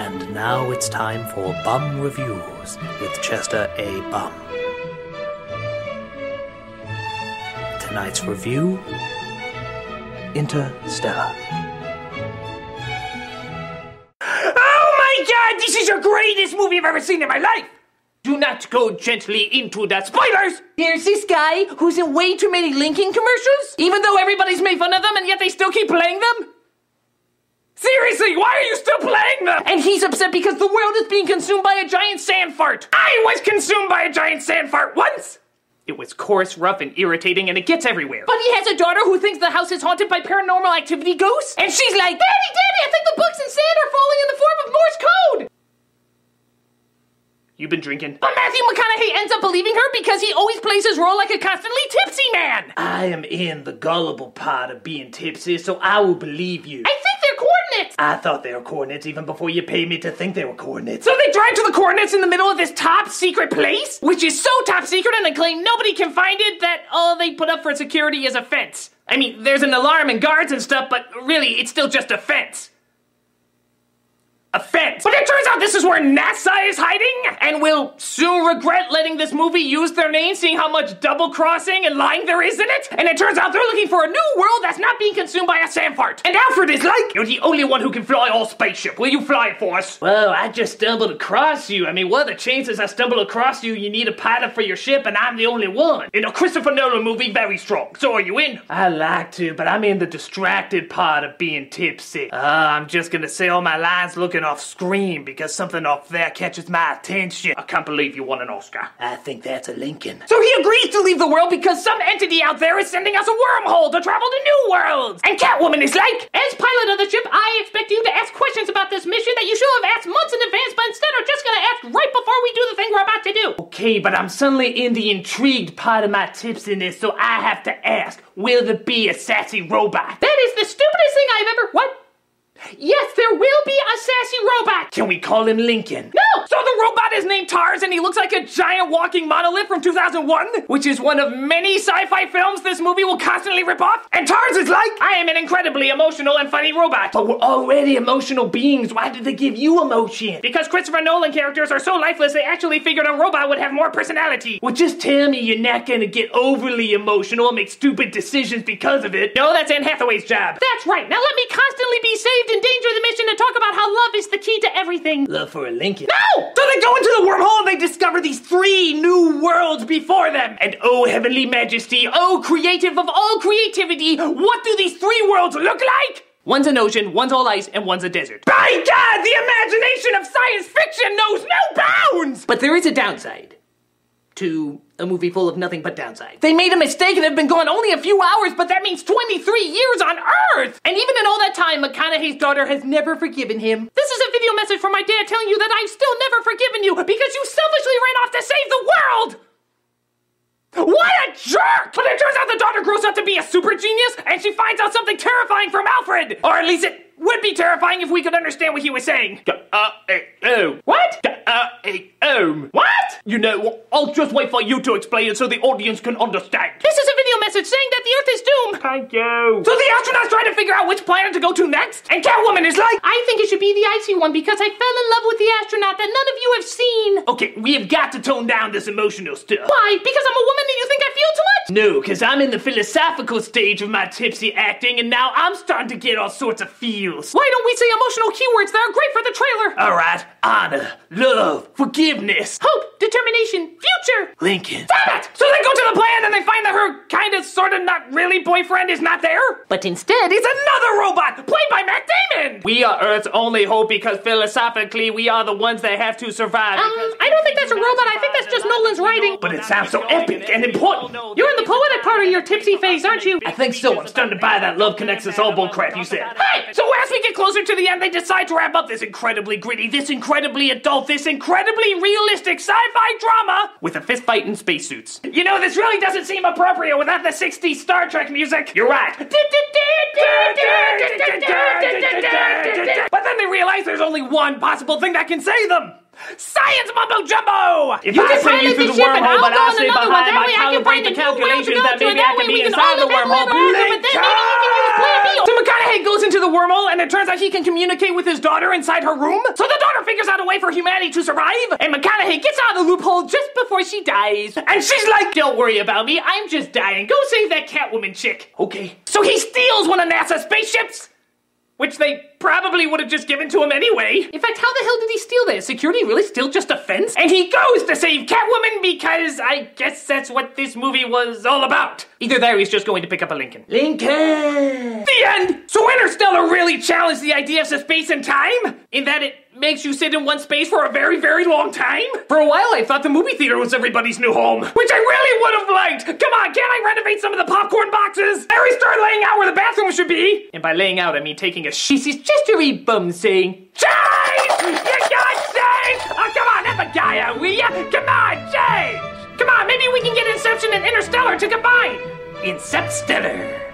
And now it's time for Bum Reviews with Chester A. Bum. Tonight's review, Interstellar. Oh my god, this is the greatest movie I've ever seen in my life! Do not go gently into the spoilers! Here's this guy who's in way too many Lincoln commercials, even though everybody's made fun of them and yet they still keep playing them? Seriously, why are you still playing them? And he's upset because the world is being consumed by a giant sand fart. I was consumed by a giant sand fart once! It was coarse, rough, and irritating, and it gets everywhere. But he has a daughter who thinks the house is haunted by paranormal activity ghosts, and she's like, Daddy, I think the books and sand are falling in the form of Morse code! You've been drinking. But Matthew McConaughey ends up believing her because he always plays his role like a constantly tipsy man! I am in the gullible part of being tipsy, so I will believe you. I think they're coordinates! I thought they were coordinates even before you paid me to think they were coordinates. So they drive to the coordinates in the middle of this top secret place, which is so top secret and they claim nobody can find it that all they put up for security is a fence. I mean, there's an alarm and guards and stuff, but really, it's still just a fence. A fence. But it turns out this is where NASA is hiding, and will soon regret letting this movie use their name, seeing how much double-crossing and lying there is in it. And it turns out they're looking for a new world that's not being consumed by a sand fart. And Alfred is like, you're the only one who can fly all spaceship. Will you fly it for us? Well, I just stumbled across you. I mean, what are the chances I stumble across you? You need a pilot for your ship, and I'm the only one. In a Christopher Nolan movie, very strong. So are you in? I like to, but I'm in the distracted part of being tipsy. I'm just gonna say all my lines looking off screen because something off there catches my attention. I can't believe you won an Oscar. I think that's a Lincoln. So he agrees to leave the world because some entity out there is sending us a wormhole to travel to new worlds. And Catwoman is like, as pilot of the ship, I expect you to ask questions about this mission that you should have asked months in advance, but instead are just gonna ask right before we do the thing we're about to do. Okay, but I'm suddenly in the intrigued part of my tipsiness, so I have to ask, will there be a sassy robot? That is the stupidest thing I've ever... What? Yes, there will be a sassy robot! Can we call him Lincoln? No! So the robot is named Tars and he looks like a giant walking monolith from 2001, which is one of many sci-fi films this movie will constantly rip off. And Tars is like, I am an incredibly emotional and funny robot. But we're already emotional beings. Why did they give you emotion? Because Christopher Nolan characters are so lifeless, they actually figured a robot would have more personality. Well, just tell me you're not gonna get overly emotional and make stupid decisions because of it. No, that's Anne Hathaway's job. That's right. Now let me constantly be saved endanger the mission and talk about how love is the key to everything. Love for a Lincoln. No! So they go into the wormhole and they discover these 3 new worlds before them. And oh, heavenly majesty, oh, creative of all creativity, what do these 3 worlds look like? One's an ocean, one's all ice, and one's a desert. By God, the imagination of science fiction knows no bounds! But there is a downside to a movie full of nothing but downside. They made a mistake and have been gone only a few hours, but that means 23 years on Earth! And even in all that time, McConaughey's daughter has never forgiven him. This is a video message from my dad telling you that I've still never forgiven you because you selfishly ran off to save the world! What a jerk! But it turns out the daughter grows up to be a super genius, and she finds out something terrifying from Alfred! Or at least it would be terrifying if we could understand what he was saying. What? What? You know, I'll just wait for you to explain it so the audience can understand. This is a video message saying that the Earth is doomed. Thank you. So the astronauts try to figure out which planet to go to next, and Catwoman is like, I think it should be the icy one because I fell in love with the astronaut that none of you have seen. Okay, we have got to tone down this emotional stuff. Why? Because I'm a woman and you think I feel too much? No, because I'm in the philosophical stage of my tipsy acting, and now I'm starting to get all sorts of feels. Why don't we say emotional keywords that are great for the trailer? All right. Honor, love, forgiveness, hope, determination, future, Lincoln. Damn it! So they go to the plan and they find that her kinda, sorta, not really boyfriend is not there. But instead, it's another robot played by Matt Damon. We are Earth's only hope because philosophically we are the ones that have to survive. I don't think that's a robot. I think that's just Nolan's writing. But it sounds so epic and important. You're in the poetic part of your tipsy phase, aren't you? I think so. I'm starting to buy that love connects us all bullcrap you said. Hey! So as we get closer to the end, they decide to wrap up this incredibly gritty, this incredibly adult, this incredibly realistic sci-fi drama with a fist fight in spacesuits. You know, this really doesn't seem appropriate without the 60s Star Trek music. You're right. But then they realize there's only one possible thing that can save them. Science mumbo jumbo! If I send you through the wormhole, but I'll stay behind, I calibrate the calculations that maybe I can be inside the wormhole. So McConaughey goes into the wormhole, and it turns out he can communicate with his daughter inside her room. So the daughter figures out a way for humanity to survive, and McConaughey gets out of the loophole just before she dies. And she's like, don't worry about me, I'm just dying. Go save that Catwoman chick. Okay. So he steals one of NASA's spaceships, which they probably would have just given to him anyway. In fact, how the hell did he steal that? Is security really still just a fence? And he goes to save Catwoman because I guess that's what this movie was all about. Either that or he's just going to pick up a Lincoln. Lincoln! The end! So Interstellar really challenged the ideas of space and time, in that it makes you sit in one space for a very, very long time. For a while, I thought the movie theater was everybody's new home, which I really would have liked. Come on, can't I renovate some of the popcorn boxes? Harry, start laying out where the bathroom should be. And by laying out, I mean taking a shit. He's just a wee bum saying, change! You got change! Oh, come on, help a guy out, will ya? Come on, change! Come on, maybe we can get Inception and Interstellar to combine. Incepstellar.